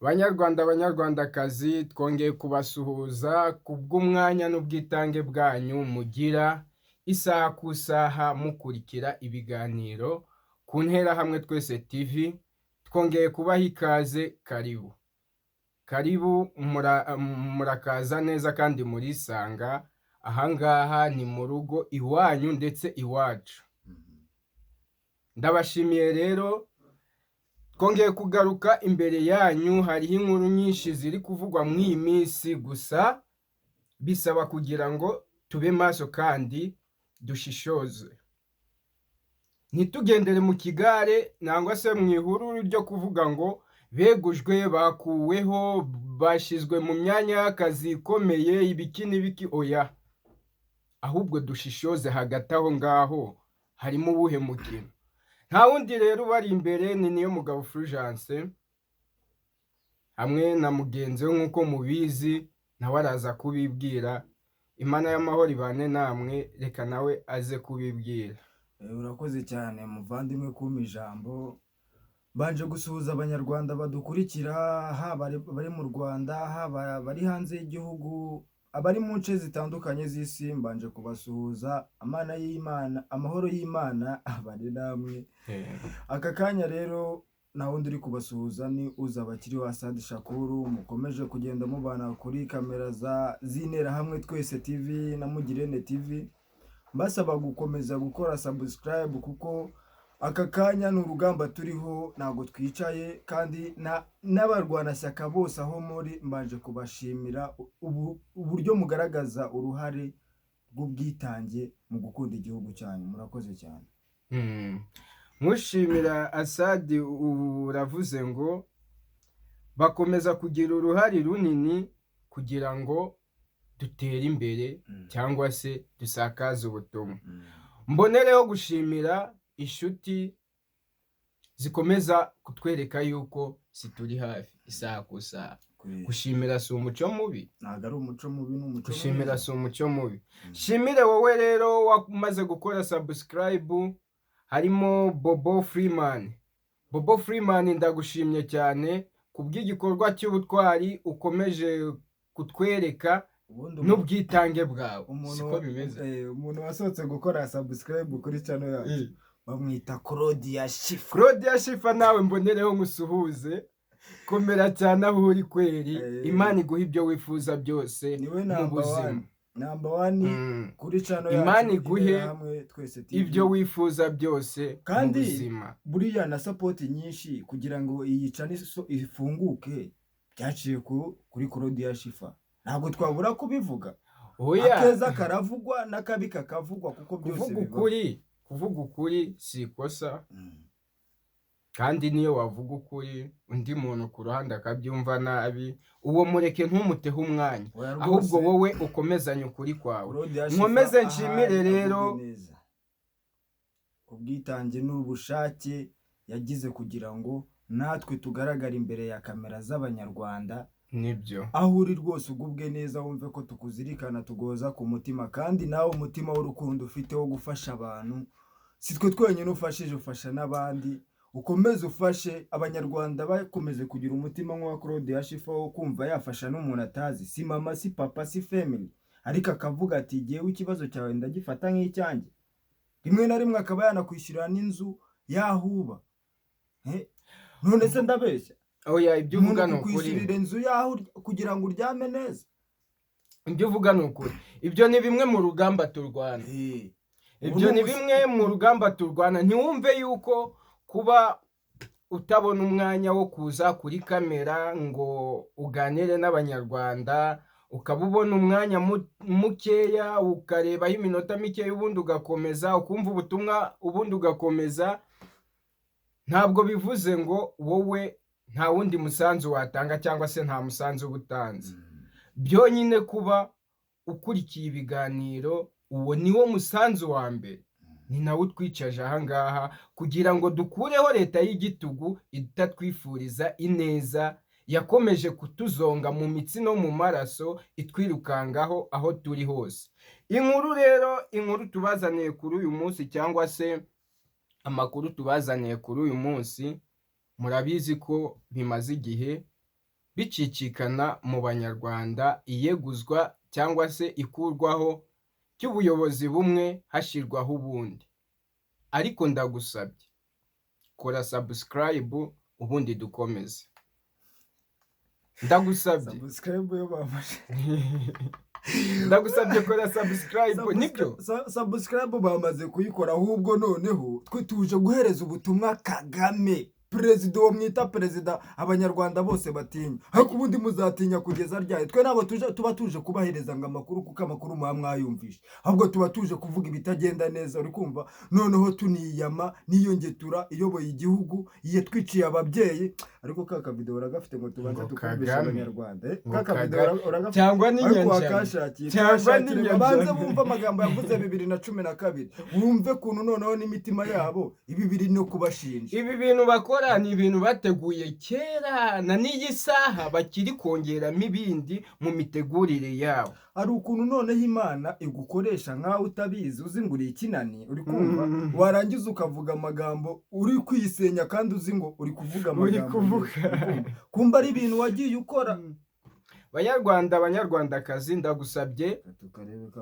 Banyarwanda banyarwandakazi twongeye kubasuhuza kubw'umwanya n'ubwitange bwanyu mugira isaha ku isaha mukurikira ibiganiro ku Nterahamwe Twese TV. Twongeye kubaha ikaze, karibu murakaza neza kandi murisanga. Ahangaha ni mu rugo iwanyu ndetse iwacu. Ndabashimiye rero, twongeye kugaruka imbere yanyu. Hariho inkuru nyinshi ziri kuvugwa muri iyi minsi, gusa bisaba kugira ngo tube maso kandi dushishoze, ntitugendere mu kigare nangwa se mu ihururu ryo kuvuga ngo begujwe, bakuweho, bashyizwe mu myanya y'akazi ikomeye, ibiki n'ibiki. Oya, ahubwo dushishoze hagati aho ngaho harimo uwuhe mukino. Nta wundi rero ubari imbere ni Niyomugabo Fulgence hamwe na mugenzi we, nk'uko mubizi, nawe araza kubibwira. Imana y'amahoro ibane namwe, reka nawe aze kubibwira. Urakoze cyane muvandimwe kumpa ijambo. Banje gusuhuza abanyarwanda badukurikira, haba bari mu Rwanda, haba bari hanze y'igihugu, abari mu nce zitandukanye z'isi. Mbanje kubasuhuza, amahoro y'Imana abane namwe. Aka kanya rero na wundi uri kubasuhuza ni Uzabakiriho Asad Shakuru. Mukomeje kugenda mubana kuri kamera z'Interahamwe Twese TV na Mugirente TV, mbasaba gukomeza gukora subscribe, kuko aka kanya ni urugamba turiho, ntabwo twicaye. Kandi n'abarwanashyaka bose aho muri, mbanje kubashimira uburyo mugaragaza uruhare rw'ubwitange mu gukunda igihugu cyanyu. Murakoze cyane. Mushimira Asad, uravuze ngo bakomeza kugira uruhare runini kugira ngo dutere imbere cyangwa se dusakaze ubutumwa. Mbonereho gushimira inshuti zikomeza kutwereka yuko zituri hafi isaha ku isaha. Gushimira si umuco mubi, ntabwo ari umuco mubi, ni umuco gushimira si umuco mubi. Shimire wowe rero wamaze gukora subscribe, harimo Bobo Freeman. Bobo Freeman, ndagushimye cyane kubw'igikorwa cy'ubutwari ukomeje kutwereka n'ubwitange bwawe. Siko bimeze. Umuntu wasohotse gukora subscribe kuri channel yacu bamwita Claudia Shifa. Claudia Shifa, nawe mbonereho musuhuze. Komera cyane aho uri kweri. Imana iguha ibyo wifuza byose mu buzima. Number 1 kuri channel yacu. Imana iguhe Twese TV ibyo wifuza byose mu buzima. Kandi buriya na support nyinshi kugira ngo iyi channel ifunguke byaciye kuri Claudia Shifa. Ntabwo twabura kubivuga. Oya, akeza karavugwa n'akabi kakavugwa, kuko byose kuvuga ukuri si ikosa. Kandi niyo wavuga ukuri undi muntu ku ruhande akabyumva nabi, uwo mureke ntumuteho umwanya, ahubwo wowe ukomezanye ukuri kwawe. Nkomeze nshimire rero ubwitange n'ubushake yagize kugira ngo natwe tugaragare imbere ya kamera z'abanyarwanda. Nibyo, aho uri rwose ugubwe neza, wumve ko tukuzirikana, tugoza ku mutima. kandi nawe umutima w'urukundo ufite wo gufasha abantu, si twe twenyine ufashije, ufasha n'abandi. Ukomeze ufashe abanyarwanda, bakomeze kugira umutima nk'uwa Claudia Shifa wo kumva yafasha n'umuntu atazi, si mama, si papa, si family, ariko akavuga ati jyewe ikibazo cyawe ndagifata nk'icyanjye. Rimwe na rimwe akaba yanakwishyurira n'inzu yahuba. None se ndabeshya? Oya, ibyo uvuga ni ukuri. Kwishyurira inzu yaho kugira ngo uryame neza. Ibyo uvuga ni ukuri. Ibyo ni bimwe mu rugamba turwana. Ibyo ni bimwe mu rugamba turwana. Ntiwumve yuko kuba utabona umwanya wo kuza kuri kamera ngo uganire n'abanyarwanda, ukaba ubona umwanya mukeya ukarebaho iminota mikeya, ubundi ugakomeza ukumva ubutumwa, ubundi ugakomeza, ntabwo bivuze ngo wowe nta wundi musanzu watanga cyangwa se nta musanzu ubutanze. Byonyine kuba ukurikiye ibiganiro, uwo niwo musanzu wa mbere, ni nawe utwicaje ahangaha kugira ngo dukureho leta y'igitugu itatwifuriza ineza, yakomeje kutuzonga mu mitsi no mu maraso, itwirukangaho aho turi hose. Inkuru tubazaniye kuri uyu munsi, cyangwa se amakuru tubazaniye kuri uyu munsi, murabizi ko bimaze igihe bicicikana mu banyarwanda iyeguzwa cyangwa se ikurwaho ry'ubuyobozi bumwe hashyirwaho ubundi. Ariko ndagusabye kora subscribe ubundi dukomeze. Ndagusabye subscribe yo bamaze ndagusabye kora subscribe. Nibyo subscribe bamaze kuyikora, ahubwo noneho twe tuje guhereza ubutumwa Kagame, perezida wo mwita perezida abanyarwanda bose batinya. Ariko ubundi muzatinya kugeza ryari? Twe ntabwo tuba tuje kubahereza ngo amakuru, kuko amakuru mwayumvishe, ahubwo tuba tuje kuvuga ibitagenda neza, uri kumva. Noneho tuniyama niyongetura iyoboye igihugu twiciye ababyeyi. Ariko kaka video uragafite ngo tubanze tukumvishe abanyarwanda, kaka video uragafite cyangwa n'inyanja cyangwa n'inyanja, banze bumva amagambo yavuze 2012, wumve kuntu noneho n'imitima yabo ibi biri no kubashinja. Ibi bintu bakora ni ibintu bateguye kera, na n'iyi saha bakiri kongeramo ibindi mu mitegurire yabo. Ari ukuntu noneho Imana igukoresha nkaho utabizi, uzi ngo uri ikinani, uri kumva, warangiza ukavuga amagambo uri kwisenya kandi uzi ngo uri kuvuga amagambo, kumva ari ibintu wagiye ukora. Banyarwandakazi, ndagusabye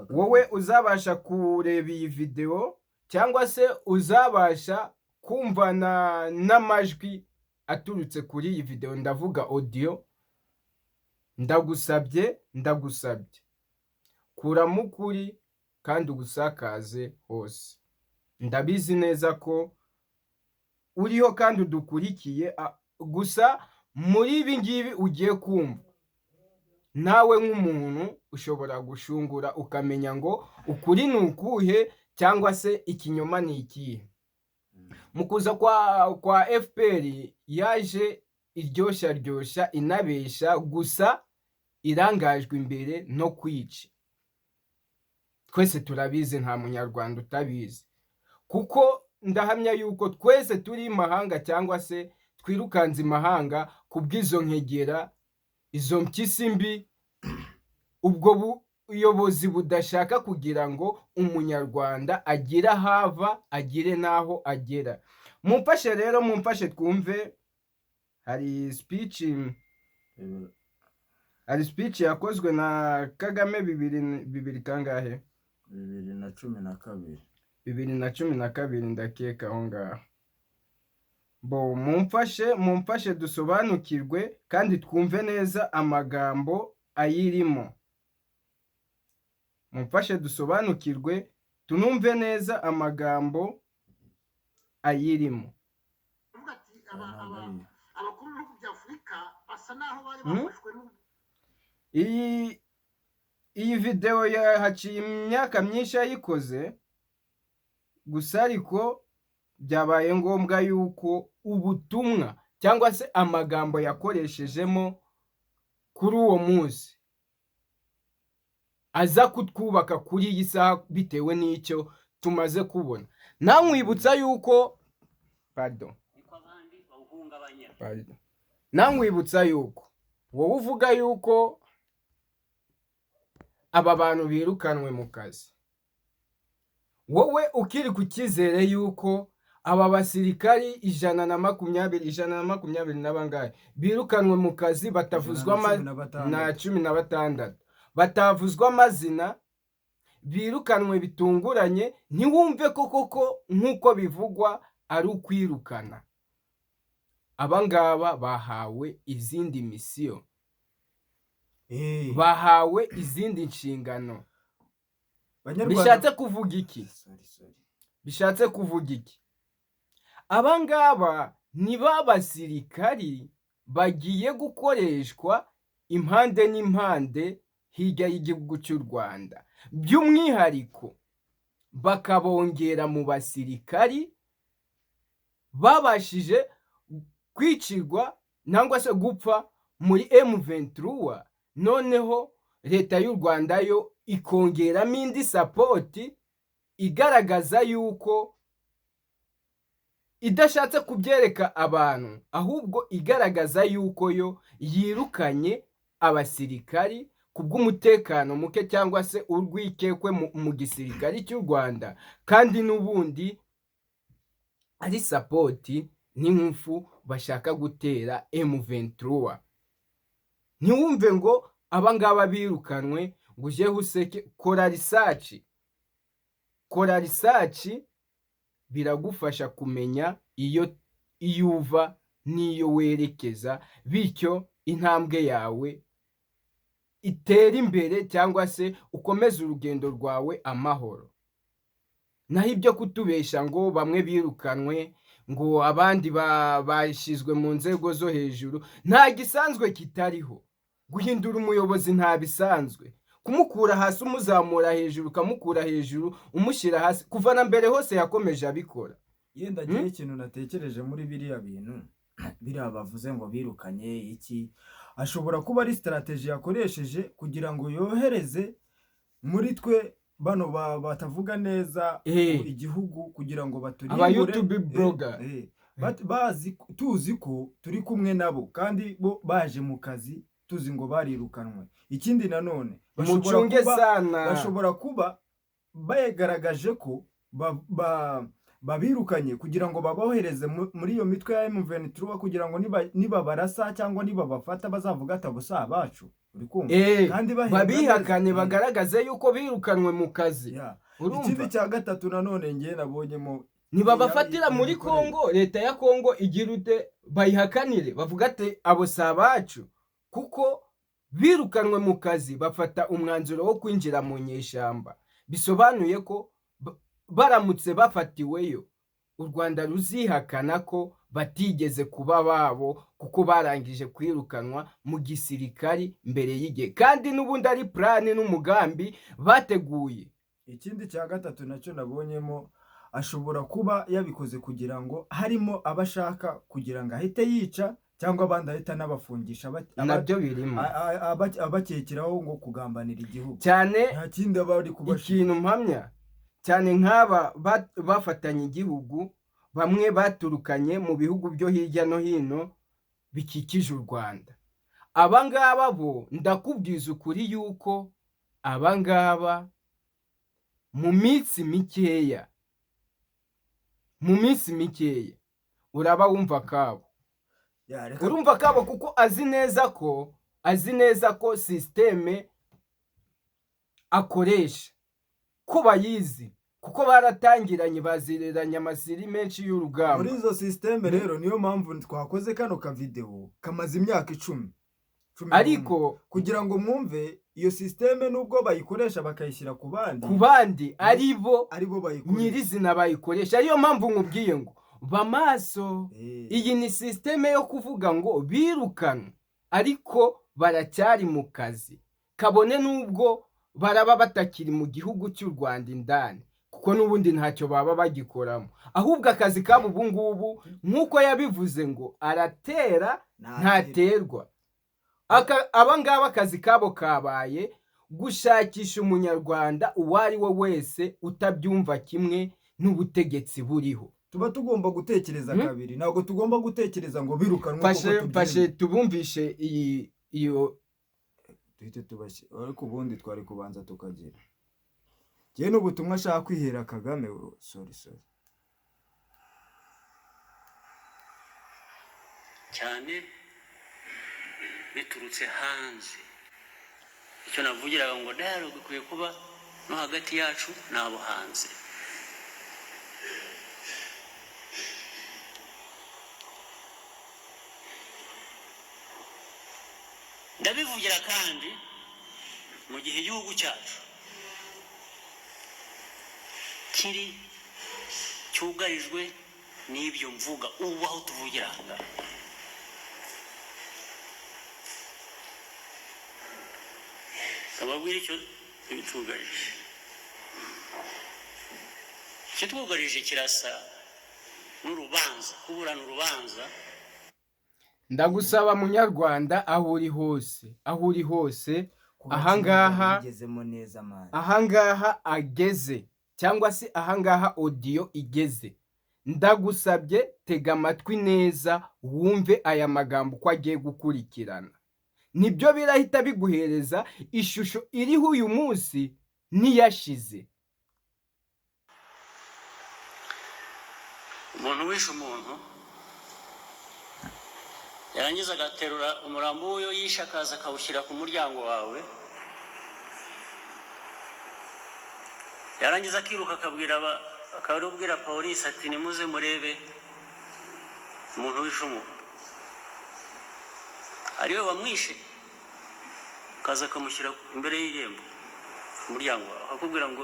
wowe uzabasha kureba iyi video cyangwa se uzabasha kumvana n'amajwi aturutse kuri iyi video, ndavuga audio, ndagusabye kuramo ukuri kandi ugusakaze hose. Ndabizi neza ko uriho kandi udukurikiye, gusa muri ibi ngibi ugiye kumva, nawe nk'umuntu ushobora gushungura ukamenya ngo ukuri ni ukuhe cyangwa se ikinyoma ni ikihe. Mu kuza kwa FPR yaje iryoshya inabesha, gusa irangajwe imbere no kwica. Twese turabizi, nta munyarwanda utabizi, kuko ndahamya yuko twese turi imahanga cyangwa se twirukanze imahanga kubw'izo nkegera, izo mpyisi mbi, ubwo ubuyobozi budashaka kugira ngo umunyarwanda agire ahava, agire n'aho agera. Mumfashe rero, mumfashe twumve. Hari speech yakozwe na Kagame bibiri kangahe? 2012. 2012 ndakeka aho ngaho. Bo mumfashe dusobanukirwe kandi twumve neza amagambo ayirimo. Mumfashe dusobanukirwe tunumve neza amagambo ayirimo. Abakuru b'ibihugu bya Afurika basa naho bari bafashwe iyi video haciye imyaka myinshi yayikoze, gusa ariko byabaye ngombwa yuko ubutumwa cyangwa se amagambo yakoreshejemo kuri uwo munsi aza kutwubaka kuri iyi saha bitewe n'icyo tumaze kubona. Namwibutsa yuko namwibutsa yuko wowe uvuga yuko aba bantu birukanwe mu kazi, wowe ukiri ku cyizere yuko aba basirikari 120 n'abangahe birukanwe mu kazi batavuzwa na 16 batavuzwa amazina, birukanwe bitunguranye, ntiwumve ko koko nk'uko bivugwa ari ukwirukana. Abangaba bahawe izindi misiyo, bahawe izindi nshingano. Bishatse kuvuga iki? Bishatse kuvuga iki? Abangaba ni babasirikari bagiye gukoreshwa impande n'impande hirya y'igihugu cy'u Rwanda, by'umwihariko bakabongera mu basirikari babashije kwicirwa nangwa se gupfa muri M23. Noneho leta y'u Rwanda yo ikongeramo indi sapoti igaragaza yuko idashatse kubyereka abantu, ahubwo igaragaza yuko yo yirukanye abasirikari kubw'umutekano muke cyangwa se urwikekwe mu gisirikari cy'u Rwanda, kandi n'ubundi ari sapoti n'ingufu bashaka gutera M23. ntiwumve ngo abangaba birukanwe ngo uje useke. Kora risaci biragufasha kumenya iyo uva n'iyo werekeza, bityo intambwe yawe itera imbere cyangwa se ukomeze urugendo rwawe amahoro. Naho ibyo kutubesha ngo bamwe birukanwe ngo abandi bashyizwe mu nzego zo hejuru, nta gisanzwe kitariho. Guhindura umuyobozi nta bisanzwe, kumukura hasi umuzamura hejuru, ukamukura hejuru umushyira hasi, kuva na mbere hose yakomeje abikora. Yenda agiye ikintu natekereje muri biriya bintu biriya bavuze ngo birukanye iki, ashobora kuba ari strategy yakoresheje kugira ngo yohereze muri twe bano batavuga neza igihugu, kugira ngo baturimbure. Aba YouTube blogger tuzi ko turi kumwe nabo kandi bo baje mu kazi, tuzi ngo barirukanwe. Ikindi nanone bashobora kuba bagaragaje ko babirukanye kugira ngo babohereze muri iyo mitwe ya M23, kugira ngo niba barasa cyangwa niba bafata bazavuga ati abo si abacu. Kandi babihakane bagaragaze yuko birukanwe mu kazi. Ikindi cya gatatu nanone ngiye nabonyemo, nibabafatira muri Kongo, leta ya Kongo igira ute bayihakanire, bavuga ati abo si abacu, kuko birukanwe mu kazi bafata umwanzuro wo kwinjira mu nyeshyamba. Bisobanuye ko baramutse bafatiweyo, u Rwanda ruzihakana ko batigeze kuba babo, kuko barangije kwirukanwa mu gisirikari mbere y'igihe, kandi n'ubundi ari plani n'umugambi bateguye. Ikindi cya gatatu nacyo nabonyemo, ashobora kuba yabikoze kugira ngo harimo abashaka kugira ngo ahite yica, cyangwa abandi ahita n'abafungisha, nabyo birimo abakekeraho ngo kugambanira igihugu cyane. Nta kindi bari kubashira. Ikintu mpamya cyane nk'aba bafatanye igihugu, bamwe baturukanye mu bihugu byo hirya no hino bikikije u Rwanda. Abangaba bo ndakubwiza ukuri yuko abangaba mu minsi mikeya uraba wumva kabo. Urumva kabo kuko azi neza ko systeme akoresha ko bayizi, kuko baratangiranye, bazireranye amasiri menshi y'urugamba. Muri izo systeme rero niyo mpamvu twakoze kano ka video kamaze imyaka 10 ariko kugira ngo mwumve iyo systeme nubwo bayikoresha bakayishyira ku bandi aribo bayikoresha, nyirizina bayikoresha. Ariyo mpamvu nkubwiye ngo bamaso, iyi ni systeme yo kuvuga ngo birukanwe ariko baracyari mu kazi, kabone nubwo baraba batakiri mu gihugu cy'u Rwanda indani, kuko n'ubundi ntacyo baba bagikoramo, ahubwo akazi kabo ubu ngubu nk'uko yabivuze ngo aratera ntaterwa. Abangaba akazi kabo kabaye gushakisha umunyarwanda uwo ari we wese utabyumva kimwe n'ubutegetsi buriho. Tuba tugomba gutekereza kabiri, ntabwo tugomba gutekereza ngo birukanwe. Fashe tubumvishe iyo duhite tubashye, ariko ubundi twari kubanza tukagira giye n'ubutumwa ashaka kwihera Kagame. Sorry cyane biturutse hanze. Icyo navugiraga ngo dialogue ikwiye kuba no hagati yacu n'abo hanze. Ndabivugira kandi mu gihe igihugu cyacu kiri cyugarijwe n'ibyo mvuga ubu aho tuvugira aha. Kababwira icyo bicugarije. Icyo twugarije kirasa n'urubanza, kuburana urubanza. Ndagusaba munyarwanda aho uri hose ahangaha ageze, cyangwa se ahangaha audio igeze, ndagusabye tega amatwi neza wumve aya magambo ko agiye gukurikirana. Nibyo birahita biguhereza ishusho iriho uyu munsi niyashize. Umuntu wishe umuntu yarangiza agaterura umurambo w'uyo yishe akaza akawushyira ku muryango wawe, yarangiza akiruka akabwira polisi ati nimuze murebe umuntu wishe umuntu, ariwe wamwishe, akaza akamushyira imbere y'irembo ku muryango wawe akakubwira ngo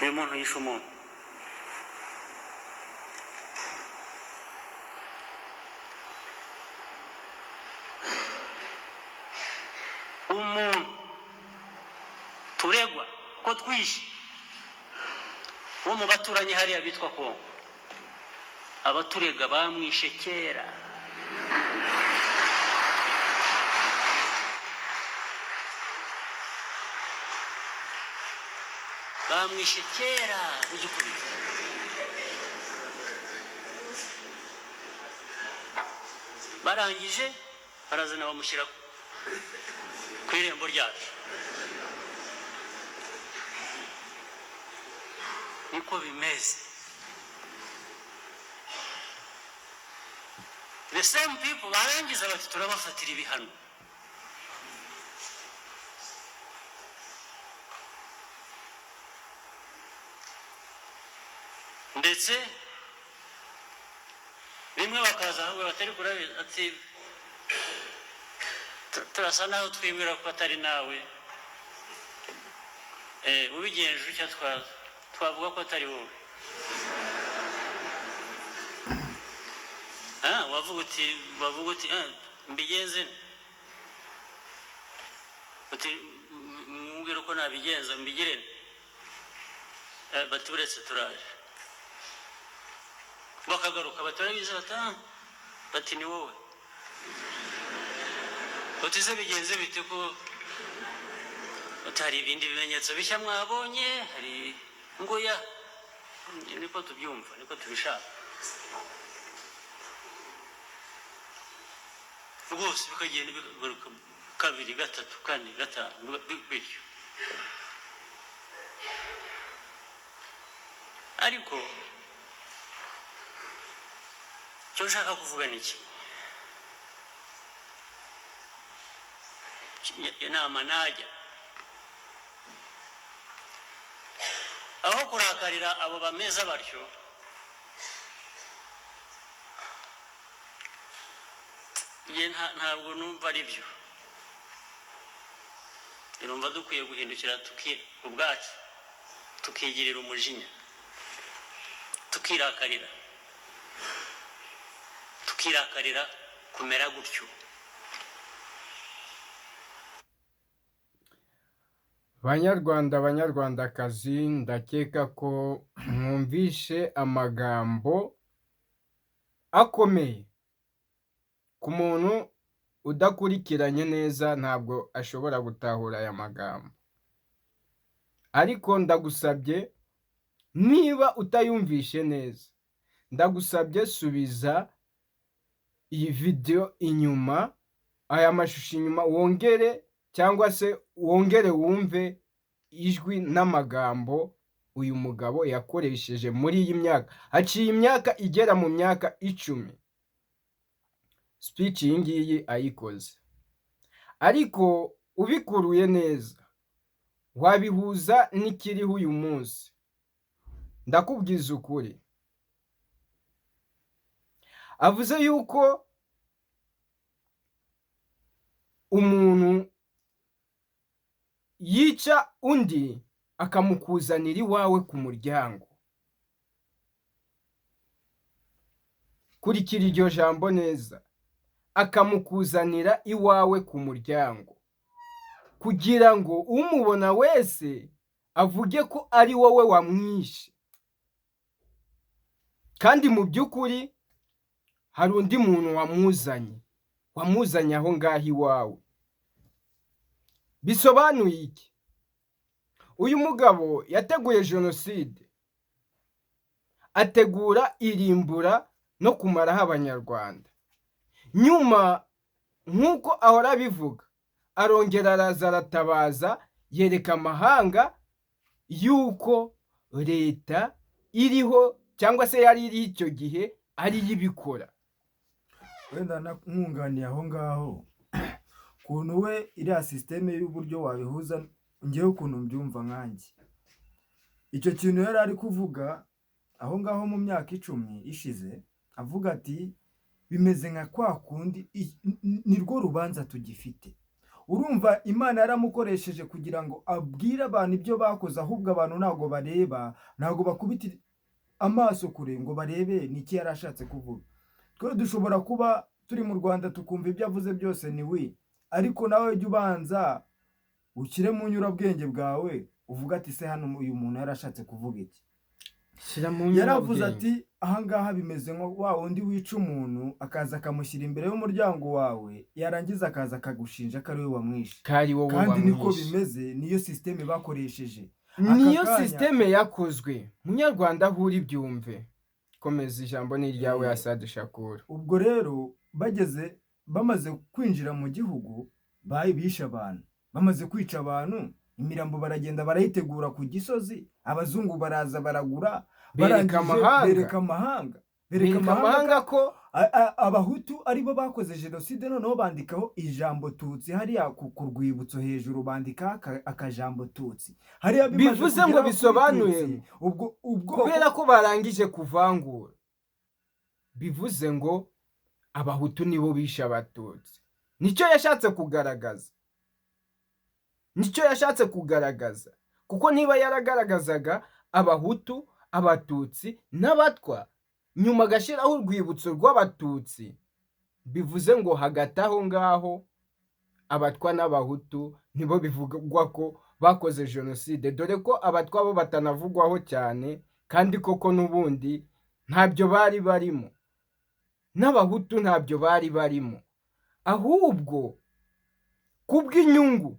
uyu muntu yishe umuntu. Umuntu turegwa ko twishe wo mu baturanyi hariya bitwa Kongo, abaturega bamwishe kera. Bamwishe kera ugikubita. Barangije barazana bamushyira ku irembo ryacu. Niko bimeze. The same people barangiza bati turabafatira ibihano. Ndetse rimwe bakaza ahubwo batari kurabizi ati turasa naho twibwira ko atari nawe, ubigenje icyo twavuga ko atari wowe. Bavuga uti mbigenze uti mwubwira ko nabigenza mbigire, bati uretse turaje, bakagaruka batarabizi bati ni wowe. Utize bigenze bite ko utari ibindi bimenyetso bishya mwabonye, hari ngoya, niko tubyumva, niko tubishaka rwose, bikagenda bigaruka kabiri gatatu kane gatanu bityo. Ariko icyo nshaka kuvuga ni iki, inama najya aho kurakarira abo bameza batyo, ntabwo numva ari byo. Numva dukwiye guhindukira ubwacu tukigirira umujinya, tukirakarira kumera gutyo. Banyarwanda, banyarwandakazi, ndakeka ko mwumvishe amagambo akomeye. Ku muntu udakurikiranye neza ntabwo ashobora gutahura aya magambo, ariko ndagusabye, niba utayumvishe neza, ndagusabye subiza iyi video inyuma, aya mashusho inyuma, wongere cyangwa se wongere wumve ijwi n'amagambo uyu mugabo yakoresheje muri iyi myaka. Haciye imyaka igera mu myaka 10 speech iyi ngiyi ayikoze, ariko ubikuruye neza wabihuza n'ikiriho uyu munsi. Ndakubwiza ukuri, avuze yuko umuntu yica undi akamukuzanira iwawe ku muryango. Kurikira iryo jambo neza, akamukuzanira iwawe ku muryango, kugira ngo umubona wese avuge ko ari wowe wamwishe, kandi mu by'ukuri hari undi muntu wamuzanye aho ngaho iwawe. Bisobanuye iki? Uyu mugabo yateguye jenoside, ategura irimbura no kumaraho abanyarwanda. Nyuma nk'uko ahora bivuga, arongera araza aratabaza, yereka amahanga yuko leta iriho cyangwa se yari iri icyo gihe ari yibikora. wenda nkunganiye aho ngaho ukuntu we iriya sisiteme y'uburyo wabihuza ngewe ukuntu mbyumva nkanjye icyo kintu yari ari kuvuga aho ngaho mu myaka 10 ishize avuga ati bimeze nka kwa kundi ni rwo rubanza tugifite. Urumva Imana yaramukoresheje kugira ngo abwire abantu ibyo bakoze, ahubwo abantu ntago bareba, ntago bakubita amaso kure ngo barebe niki yarashatse kuvuga. Twe dushobora kuba turi mu Rwanda tukumva ibyo avuze byose ni we, ariko nawe jya ubanza ukire mu nyurabwenge bwawe uvuga ati se hano uyu muntu yarashatse kuvuga iki. Yaravuze ati ahangaha bimeze nko wa wundi wica umuntu akaza akamushyira imbere y'umuryango wawe, yarangiza akaza akagushinja ko ari we wamwishe, kandi niko bimeze. Niyo systeme bakoresheje, niyo systeme yakozwe. Munyarwanda huri byumve, komeza ijambo ni ryawe Asad Shakur. Ubwo rero bamaze kwinjira mu gihugu bisha abantu, bamaze kwica abantu, imirambo baragenda barayitegura ku Gisozi, abazungu baraza baragura, bereka amahanga ko abahutu aribo bakoze jenoside. Noneho bandikaho ijambo tutsi hariya ku rwibutso hejuru, bandika akajambo tutsi hariya, bivuze ngo bisobanuye ubwo kubera ko barangije kuvangura, bivuze ngo abahutu nibo bisha abatutsi. Nicyo yashatse kugaragaza, kuko niba yaragaragazaga abahutu, abatutsi n'abatwa, nyuma agashiraho urwibutso rw'abatutsi, bivuze ngo hagati aho ngaho abatwa n'abahutu nibo bivugwa ko bakoze jenoside, dore ko abatwa bo batanavugwaho cyane, kandi koko n'ubundi ntabyo bari barimo, n'abahutu ntabyo bari barimo, ahubwo kubw'inyungu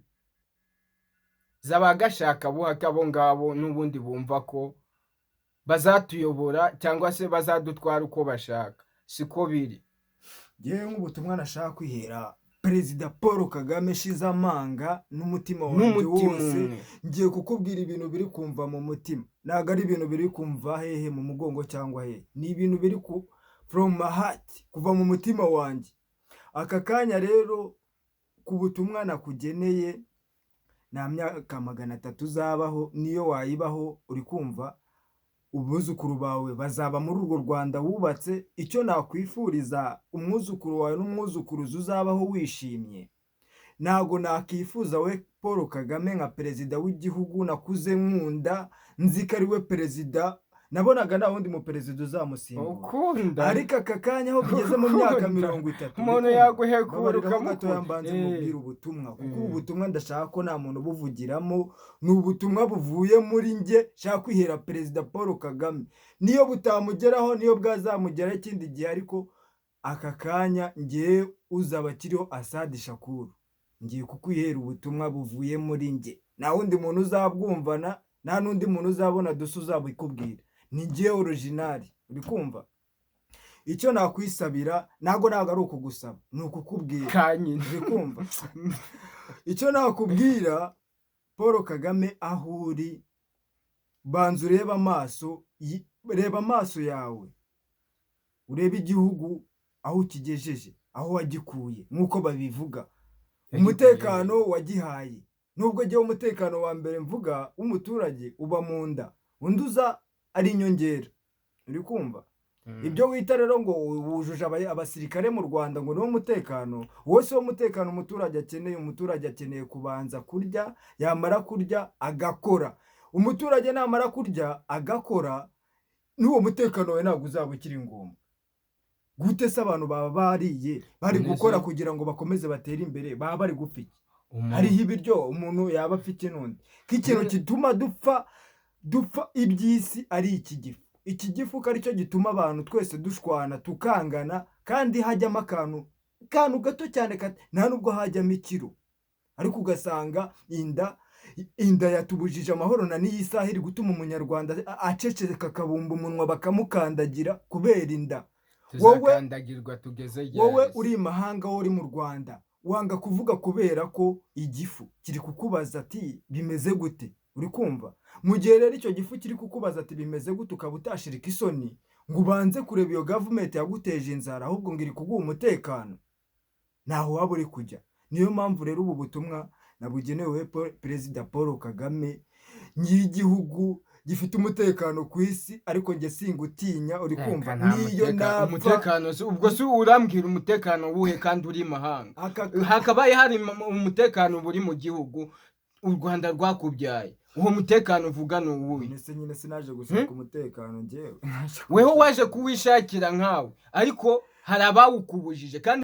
z'abagashaka buhaka bo ngabo n'ubundi bumva ko bazatuyobora cyangwa se bazadutwara uko bashaka. Siko biri. Yewe nk'ubutumwa nashaka kwihera Perezida Paul Kagame Shizamanga n'umutima wanjye wose, ngiye kukubwira ibintu biri kumva mu mutima, ntago ari ibintu biri kumva hehe mu mugongo cyangwa hehe, ni ibintu biri from my heart, kuva mu mutima wanjye. Aka kanya rero ku butumwa nakugeneye, nta myaka 300 uzabaho, niyo wayibaho, uri kumva ubuzukuru bawe bazaba muri urwo Rwanda wubatse. Icyo nakwifuriza umwuzukuru wawe n'umwuzukuruza uzabaho wishimye, ntago nakifuza we Paul Kagame nka perezida w'igihugu nakuze nkunda, nzi ko ari we perezida, nabonaga nta wundi mu perezida uzamusimbura. Ariko aka kanya aho bigeze mu myaka 30, umuntu yaguhekura ukamubwira mbanze mubwira ubutumwa, kuko ubutumwa ndashaka ko nta muntu buvugiramo, ni ubutumwa buvuye muri nge, shaka kwihera Perezida Paul Kagame. Niyo butamugeraho, niyo bwazamugeraho ikindi gihe, ariko aka kanya ngiye uzaba kiriho Asad Shakur, ngiye kukwihera ubutumwa buvuye muri nge, nta wundi muntu uzabwumvana, nta n'undi muntu uzabona dusa uzabikubwira, ni ngiye original. Uri kumva? Icyo nakwisabira ntago ari ukugusaba, ni ukukubwira kanyine. Uri kumva? Icyo nakubwira Paul Kagame, aho uri banza ureba amaso yawe, urebe igihugu aho ukigejeje, aho wagikuye. Nk'uko babivuga, umutekano wagihaye, nubwo gihe umutekano wa mbere mvuga w'umuturage uba mu nda, undi uza ari inyongera. Uri kumva? Ibyo wita rero ngo wujuje abasirikare mu Rwanda ngo niwo mutekano, wose wo mutekano umuturage akeneye. Umuturage akeneye kubanza kurya, yamara kurya agakora. Umuturage namara kurya agakora, n'uwo mutekano we ntabwo uzaba ukiri ngombwa. Gute se abantu baba bariye bari gukora kugira ngo bakomeze batere imbere, baba bari gupfa? Hariho ibiryo umuntu yaba afite n'undi. K'ikintu gituma dupfa iby'isi ari iki gifu. Iki gifu ko aricyo gituma abantu twese dushwana tukangana, kandi hajyamo akantu gato cyane, nta nubwo hajyamo ikiro, ariko ugasanga inda yatubujije amahoro. Na n'iyi saha iri gutuma umunyarwanda aceceka akabumba umunwa bakamukandagira kubera inda. Wowe uri imahanga, wowe uri mu Rwanda, wanga kuvuga kubera ko igifu kiri kukubaza ati bimeze gute. Uri kumva? Mu gihe rero icyo gifu kiri kukubaza ati bimeze gute, ukaba utashirika isoni, ngo ubanze kureba iyo gavumenti yaguteje inzara ahubwo ngo iri kuguha umutekano, ntaho waba uri kujya. Niyo mpamvu rero ubu butumwa nabugenewe Perezida Paul Kagame, nyir'igihugu gifite umutekano ku isi, ariko njye singutinya, uri kumva, niyo napfa umutekano. Ubwo si urambwira umutekano wuhe kandi uri mahanga? Hakabaye hari umutekano buri mu gihugu u Rwanda rwakubyaye, uwo mutekano uvuga ni uwuhe? nyine sinaje gushaka umutekano njyewe, weho waje kuwishakira nkawe, ariko hari abawukubujije kandi